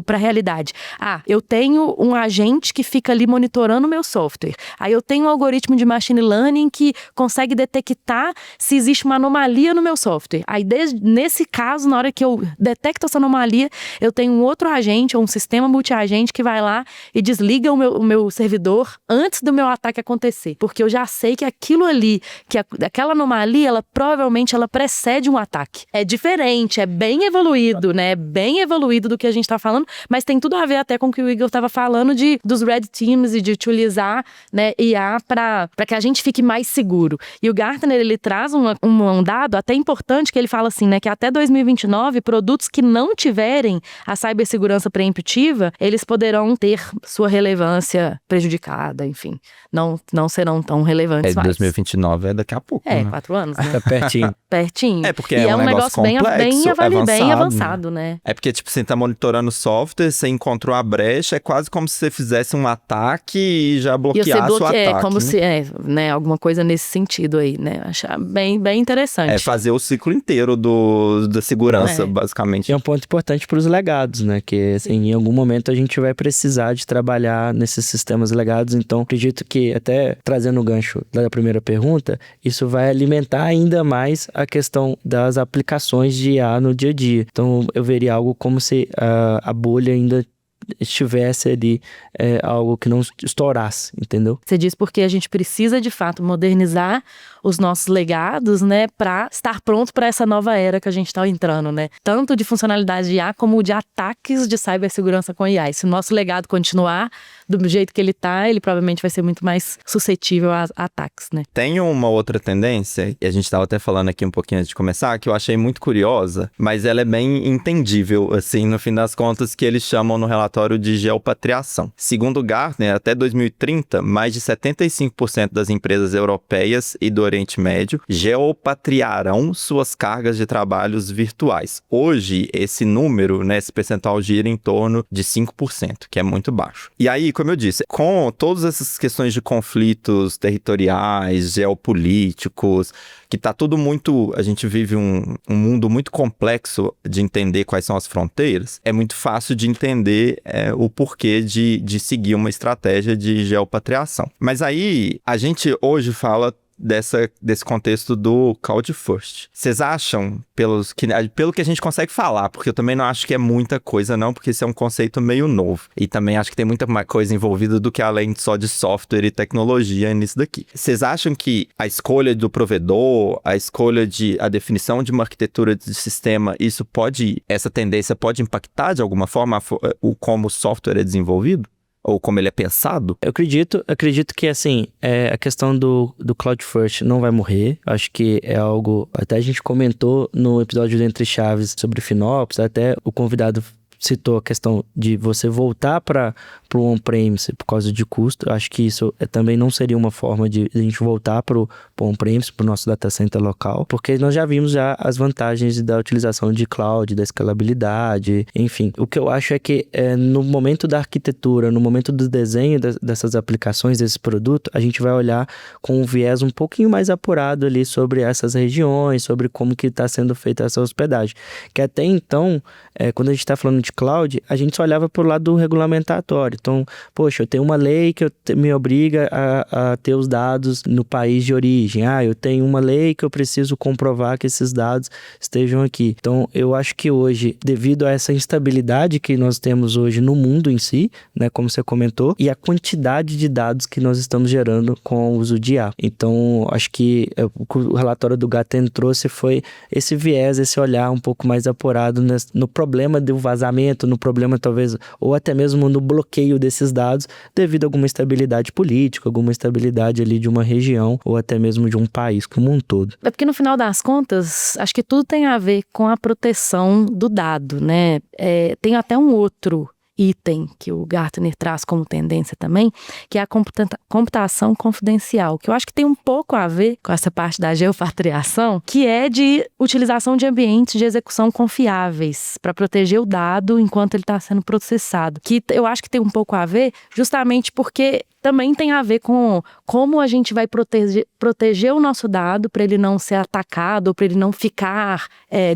para a realidade. Eu tenho um agente que fica ali monitorando o meu software. Aí eu tenho um algoritmo de machine learning que consegue detectar se existe uma anomalia no meu software. Aí, nesse caso, na hora que eu detecto essa anomalia, eu tenho um outro agente, ou um sistema multi-agente que vai lá e desliga o meu servidor antes do meu ataque acontecer. Porque eu já sei que aquilo ali, aquela anomalia, provavelmente ela precede um ataque. É diferente, é bem evoluído, né? Bem evoluído do que a gente tá falando, mas tem tudo a ver até com o que o Igor tava falando dos Red Teams e de utilizar, né, IA para que a gente fique mais seguro. E o Gartner, ele traz um dado até importante que ele fala assim, né, que até 2029, produtos que não tiverem a cibersegurança preemptiva, eles poderão ter sua relevância prejudicada, enfim, não serão tão relevantes mais. 2029 é daqui a pouco, né? 4 anos, né? Tá pertinho. Pertinho. Porque e é um negócio bem complexo, avançado, né? É porque, tipo assim, assim, tá monitorando o software, você encontrou a brecha, é quase como se você fizesse um ataque e já bloqueasse o ataque. É como se, né, alguma coisa nesse sentido aí, né? Achar bem interessante. É fazer o ciclo inteiro da segurança, basicamente. E é um ponto importante para os legados, né? Que assim, em algum momento a gente vai precisar de trabalhar nesses sistemas legados. Então, acredito que, até trazendo o gancho da primeira pergunta, isso vai alimentar ainda mais a questão das aplicações de IA no dia a dia. Então, eu veria algo como se a bolha ainda estivesse ali algo que não estourasse, entendeu? Você diz porque a gente precisa, de fato, modernizar os nossos legados, né, para estar pronto para essa nova era que a gente está entrando, né? Tanto de funcionalidade de IA como de ataques de cibersegurança com IA. E se o nosso legado continuar do jeito que ele tá, ele provavelmente vai ser muito mais suscetível a ataques, né? Tem uma outra tendência, e a gente estava até falando aqui um pouquinho antes de começar, que eu achei muito curiosa, mas ela é bem entendível, assim, no fim das contas, que eles chamam no relatório de geopatriação. Segundo Gartner, até 2030, mais de 75% das empresas europeias e do Oriente Médio geopatriarão suas cargas de trabalhos virtuais. Hoje, esse número, né, esse percentual gira em torno de 5%, que é muito baixo. E aí, como eu disse, com todas essas questões de conflitos territoriais, geopolíticos, que tá tudo muito... A gente vive um mundo muito complexo de entender quais são as fronteiras, é muito fácil de entender o porquê de seguir uma estratégia de geopatriação. Mas aí, a gente hoje fala desse contexto do Cloud First. Vocês acham, pelo que a gente consegue falar, porque eu também não acho que é muita coisa não, porque esse é um conceito meio novo. E também acho que tem muita mais coisa envolvida do que além só de software e tecnologia nisso daqui. Vocês acham que a escolha do provedor, a definição de uma arquitetura de sistema, essa tendência pode impactar de alguma forma como o software é desenvolvido? Ou como ele é pensado? Eu acredito que, assim, a questão do Cloud First não vai morrer. Acho que é algo... Até a gente comentou no episódio do Entre Chaves sobre FinOps, até o convidado citou a questão de você voltar para o on-premise por causa de custo. Eu acho que isso também não seria uma forma de a gente voltar para o on-premise, para o nosso data center local, porque nós já vimos as vantagens da utilização de cloud, da escalabilidade, enfim. O que eu acho é que no momento da arquitetura, no momento do desenho dessas aplicações, desse produto, a gente vai olhar com um viés um pouquinho mais apurado ali sobre essas regiões, sobre como que está sendo feita essa hospedagem. Que até então, quando a gente está falando de cloud, a gente só olhava para o lado regulamentatório. Então, poxa, eu tenho uma lei que me obriga a ter os dados no país de origem. Eu tenho uma lei que eu preciso comprovar que esses dados estejam aqui. Então, eu acho que hoje, devido a essa instabilidade que nós temos hoje no mundo em si, né, como você comentou, e a quantidade de dados que nós estamos gerando com o uso de IA. Então, acho que o relatório do Gartner trouxe foi esse viés, esse olhar um pouco mais apurado no problema do vazamento, no problema talvez, ou até mesmo no bloqueio desses dados devido a alguma instabilidade política, alguma instabilidade ali de uma região ou até mesmo de um país como um todo. É porque no final das contas, acho que tudo tem a ver com a proteção do dado, né? Tem até um outro item que o Gartner traz como tendência também, que é a computação confidencial, que eu acho que tem um pouco a ver com essa parte da geopatriação, que é de utilização de ambientes de execução confiáveis para proteger o dado enquanto ele está sendo processado, que eu acho que tem um pouco a ver justamente porque também tem a ver com como a gente vai proteger o nosso dado para ele não ser atacado, ou para ele não ficar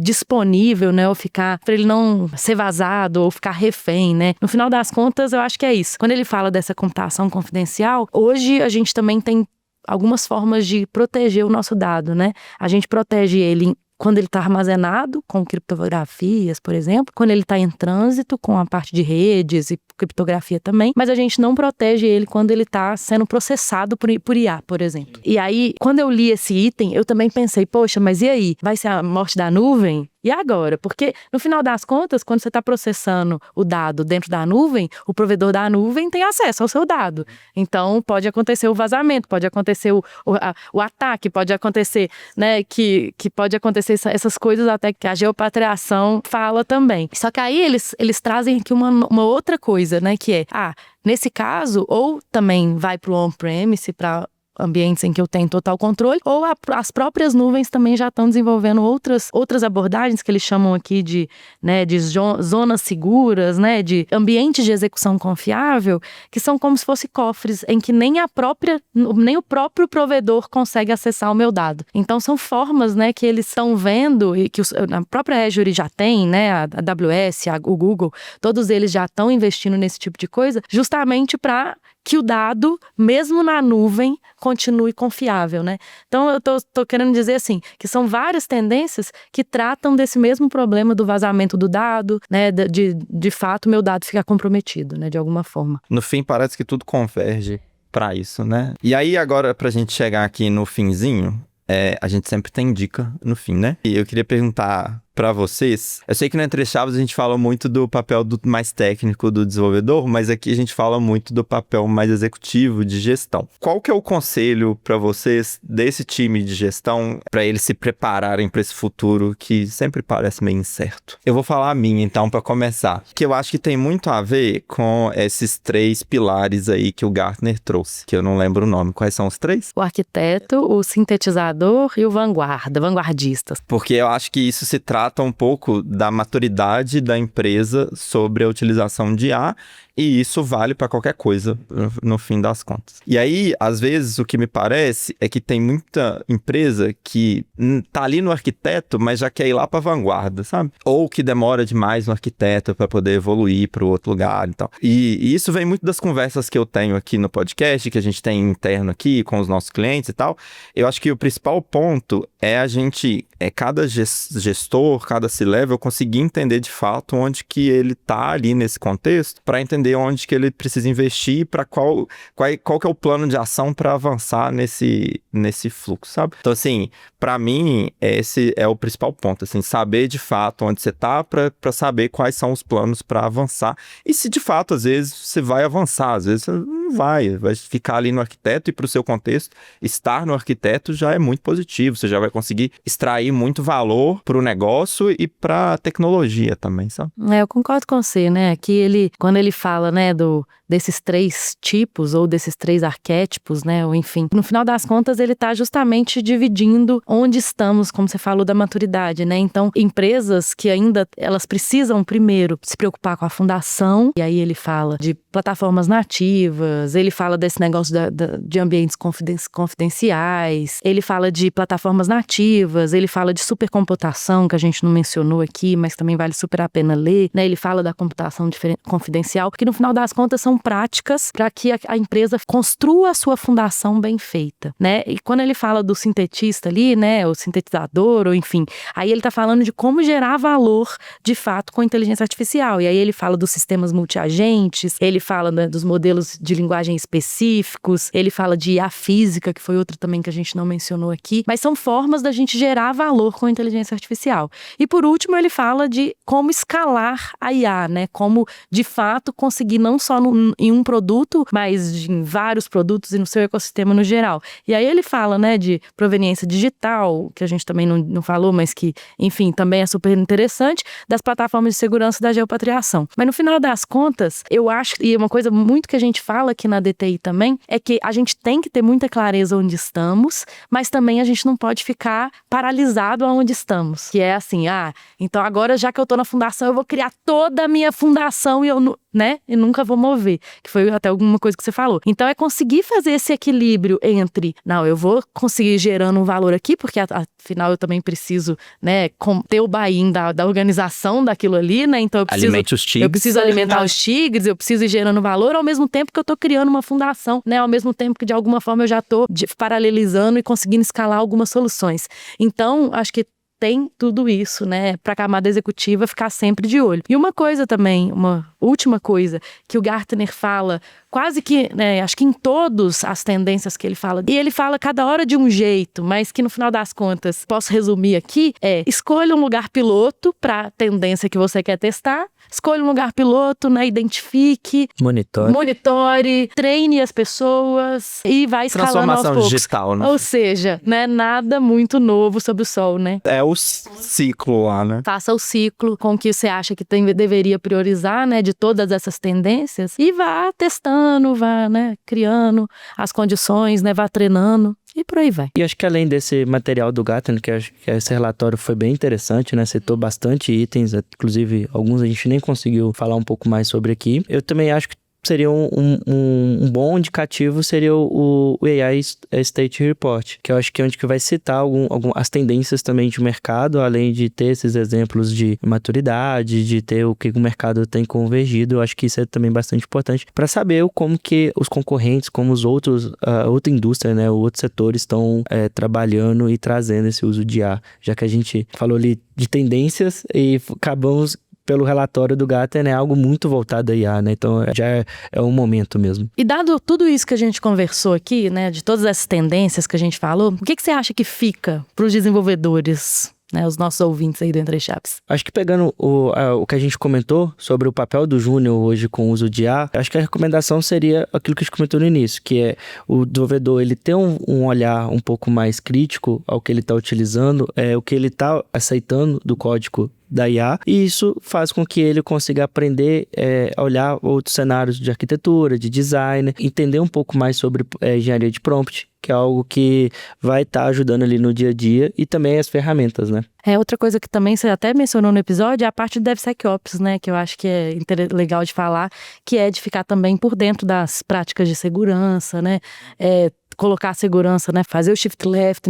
disponível, né? Ou para ele não ser vazado ou ficar refém, né? No final das contas, eu acho que é isso. Quando ele fala dessa computação confidencial, hoje a gente também tem algumas formas de proteger o nosso dado, né? A gente protege ele quando ele está armazenado, com criptografias, por exemplo, quando ele está em trânsito, com a parte de redes e criptografia também, mas a gente não protege ele quando ele está sendo processado por IA, por exemplo. E aí, quando eu li esse item, eu também pensei, poxa, mas e aí? Vai ser a morte da nuvem? E agora? Porque, no final das contas, quando você está processando o dado dentro da nuvem, o provedor da nuvem tem acesso ao seu dado. Então, pode acontecer o vazamento, pode acontecer o ataque, pode acontecer, né, que pode acontecer essas coisas até que a geopatriação fala também. Só que aí eles trazem aqui uma outra coisa, né, que é, nesse caso, ou também vai para o on-premise para ambientes em que eu tenho total controle, ou as próprias nuvens também já estão desenvolvendo outras abordagens que eles chamam aqui de zonas seguras, né, de ambientes de execução confiável, que são como se fossem cofres em que nem o próprio provedor consegue acessar o meu dado. Então são formas, né, que eles estão vendo e que a própria Azure já tem, né, a AWS, o Google, todos eles já estão investindo nesse tipo de coisa, justamente para que o dado, mesmo na nuvem, continue confiável, né? Então, eu tô querendo dizer assim, que são várias tendências que tratam desse mesmo problema do vazamento do dado, né? De fato, meu dado ficar comprometido, né? De alguma forma. No fim, parece que tudo converge para isso, né? E aí, agora, pra gente chegar aqui no finzinho, a gente sempre tem dica no fim, né? E eu queria perguntar para vocês, eu sei que no Entre Chaves a gente fala muito do papel mais técnico do desenvolvedor, mas aqui a gente fala muito do papel mais executivo de gestão. Qual que é o conselho para vocês desse time de gestão para eles se prepararem para esse futuro que sempre parece meio incerto? Eu vou falar a minha então para começar, que eu acho que tem muito a ver com esses 3 pilares aí que o Gartner trouxe, que eu não lembro o nome. Quais são os 3? O arquiteto, o sintetizador e o vanguardista. Porque eu acho que isso se trata um pouco da maturidade da empresa sobre a utilização de IA, e isso vale para qualquer coisa, no fim das contas. E aí, às vezes, o que me parece é que tem muita empresa que tá ali no arquiteto, mas já quer ir lá para vanguarda, sabe? Ou que demora demais no arquiteto para poder evoluir para o outro lugar e tal. E isso vem muito das conversas que eu tenho aqui no podcast, que a gente tem interno aqui com os nossos clientes e tal. Eu acho que o principal ponto é a gente, cada gestor, cada C-level, conseguir entender de fato onde que ele tá ali nesse contexto, para entender onde que ele precisa investir, para qual que é o plano de ação para avançar nesse fluxo, sabe? Então, assim, para mim, esse é o principal ponto, assim, saber de fato onde você tá para saber quais são os planos para avançar. E se de fato, às vezes, você vai avançar, às vezes você não vai ficar ali no arquiteto, e para o seu contexto, estar no arquiteto já é muito positivo, você já vai conseguir extrair muito valor para o negócio e para a tecnologia também, sabe? Eu concordo com você, né? Que quando ele fala, né, desses 3 tipos ou desses 3 arquétipos, né, ou enfim, no final das contas ele está justamente dividindo onde estamos, como você falou, da maturidade, né? Então, empresas que ainda, elas precisam primeiro se preocupar com a fundação, e aí ele fala de plataformas nativas, ele fala desse negócio de ambientes confidenciais, ele fala de plataformas nativas, ele fala de supercomputação, que a gente não mencionou aqui, mas também vale super a pena ler, né? Ele fala da computação confidencial, que no final das contas são práticas para que a empresa construa a sua fundação bem feita, né? E quando ele fala do sintetista ali, né, o sintetizador, ou enfim, aí ele está falando de como gerar valor de fato com inteligência artificial, e aí ele fala dos sistemas multiagentes, ele fala, né, dos modelos de linguagem específicos, ele fala de IA física, que foi outro também que a gente não mencionou aqui, mas são formas da gente gerar valor com inteligência artificial. E por último ele fala de como escalar a IA, né, como de fato conseguir não só em um produto, mas em vários produtos e no seu ecossistema no geral. E aí ele fala, né, de proveniência digital, que a gente também não falou, mas que, enfim, também é super interessante, das plataformas de segurança da geopatriação. Mas no final das contas, eu acho, e uma coisa muito que a gente fala aqui na DTI também, é que a gente tem que ter muita clareza onde estamos, mas também a gente não pode ficar paralisado aonde estamos. Que é assim, então agora já que eu tô na fundação, eu vou criar toda a minha fundação e eu, né, e nunca vou mover, que foi até alguma coisa que você falou. Então é conseguir fazer esse equilíbrio entre, não, eu vou conseguir gerando um valor aqui, porque afinal eu também preciso, né, ter o buy-in da organização daquilo ali, né, então eu preciso alimentar os tigres, eu preciso ir gerando valor, ao mesmo tempo que eu tô criando uma fundação, né, ao mesmo tempo que de alguma forma eu já tô paralelizando e conseguindo escalar algumas soluções. Então, acho que tem tudo isso, né, para a camada executiva ficar sempre de olho. E uma coisa também, uma última coisa, que o Gartner fala, quase que, né, acho que em todas as tendências que ele fala, e ele fala cada hora de um jeito, mas que no final das contas, posso resumir aqui, escolha um lugar piloto para a tendência que você quer testar, escolha um lugar piloto, né, identifique, monitore, treine as pessoas e vai escalando aos poucos. Transformação digital, né? Ou seja, né, nada muito novo sob o sol, né? É o ciclo lá, né? Faça o ciclo com o que você acha que deveria priorizar, né, de de todas essas tendências e vá testando, vá, né, criando as condições, né, vá treinando. E por aí vai. E acho que além desse material do Gartner, que acho que esse relatório foi bem interessante, né? Citou bastante itens, inclusive alguns a gente nem conseguiu falar um pouco mais sobre aqui. Eu também acho que seria um bom indicativo seria o AI State Report, que eu acho que é onde que vai citar as tendências também de mercado, além de ter esses exemplos de maturidade, de ter o que o mercado tem convergido. Eu acho que isso é também bastante importante para saber como que os concorrentes, como os outros, outra indústria, né, outros setores estão trabalhando e trazendo esse uso de IA, já que a gente falou ali de tendências e acabamos pelo relatório do Gartner, é algo muito voltado a IA, né? Então, já é um momento mesmo. E dado tudo isso que a gente conversou aqui, né? De todas essas tendências que a gente falou, o que você acha que fica para os desenvolvedores, né, os nossos ouvintes aí do Entre Chaves? Acho que pegando o que a gente comentou sobre o papel do júnior hoje com o uso de IA, acho que a recomendação seria aquilo que a gente comentou no início, que é o desenvolvedor ele ter um olhar um pouco mais crítico ao que ele está utilizando, o que ele está aceitando do código da IA, e isso faz com que ele consiga aprender a olhar outros cenários de arquitetura, de design, entender um pouco mais sobre engenharia de prompt, que é algo que vai estar ajudando ali no dia a dia, e também as ferramentas, né? Outra coisa que também você até mencionou no episódio é a parte do DevSecOps, né? Que eu acho que é legal de falar, que é de ficar também por dentro das práticas de segurança, né? Colocar a segurança, né? Fazer o shift left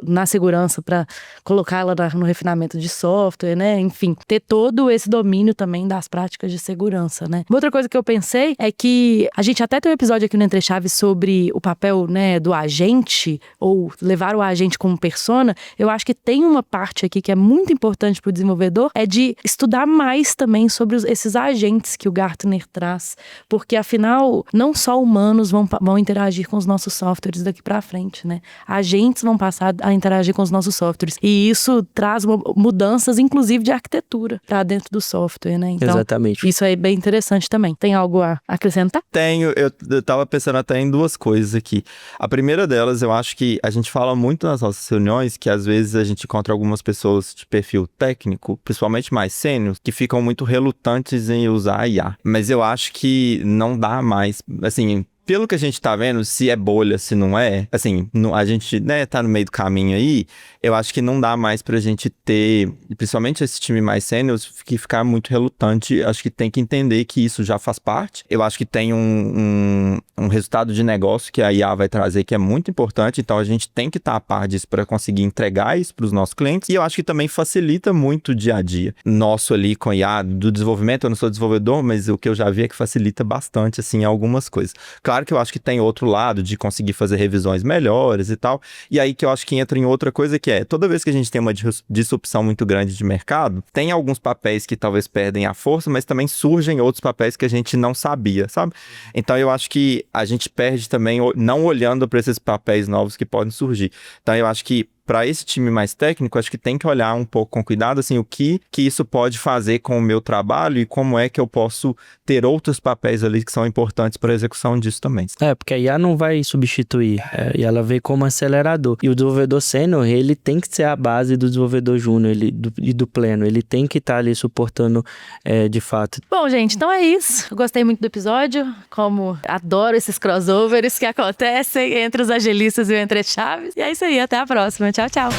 na segurança para colocá-la no refinamento de software, né? Enfim, ter todo esse domínio também das práticas de segurança, né? Outra coisa que eu pensei é que a gente até tem um episódio aqui no Entre Chaves sobre o papel, né, do agente, ou levar o agente como persona. Eu acho que tem uma parte aqui que é muito importante para o desenvolvedor, é de estudar mais também sobre esses agentes que o Gartner traz, porque afinal, não só humanos vão interagir com os nossos softwares daqui para frente, né? Agentes vão passar a interagir com os nossos softwares. E isso traz mudanças, inclusive, de arquitetura para dentro do software, né? Então, exatamente. Isso é bem interessante também. Tem algo a acrescentar? Tenho. Eu tava pensando até em duas coisas aqui. A primeira delas, eu acho que a gente fala muito nas nossas reuniões que às vezes a gente encontra algumas pessoas de perfil técnico, principalmente mais sênior, que ficam muito relutantes em usar a IA. Mas eu acho que não dá mais, assim, pelo que a gente tá vendo, se é bolha, se não é, assim, a gente, né, tá no meio do caminho aí, eu acho que não dá mais pra gente ter, principalmente esse time mais sênior, que ficar muito relutante. Acho que tem que entender que isso já faz parte. Eu acho que tem um resultado de negócio que a IA vai trazer que é muito importante, então a gente tem que estar a par disso para conseguir entregar isso pros nossos clientes, e eu acho que também facilita muito o dia a dia nosso ali com a IA, do desenvolvimento. Eu não sou desenvolvedor, mas o que eu já vi é que facilita bastante, assim, algumas coisas. Claro que eu acho que tem outro lado de conseguir fazer revisões melhores e tal, e aí que eu acho que entra em outra coisa que é, toda vez que a gente tem uma disrupção muito grande de mercado, tem alguns papéis que talvez perdem a força, mas também surgem outros papéis que a gente não sabia, sabe? Então eu acho que a gente perde também não olhando para esses papéis novos que podem surgir. Então eu acho que para esse time mais técnico, acho que tem que olhar um pouco com cuidado, assim, o que isso pode fazer com o meu trabalho e como é que eu posso ter outros papéis ali que são importantes para a execução disso também. Porque a IA não vai substituir, e ela veio como acelerador. E o desenvolvedor sênior, ele tem que ser a base do desenvolvedor júnior e do pleno. Ele tem que estar ali suportando de fato. Bom, gente, então é isso. Eu gostei muito do episódio, como adoro esses crossovers que acontecem entre os agilistas e o Entre Chaves. E é isso aí, até a próxima. Tchau, tchau.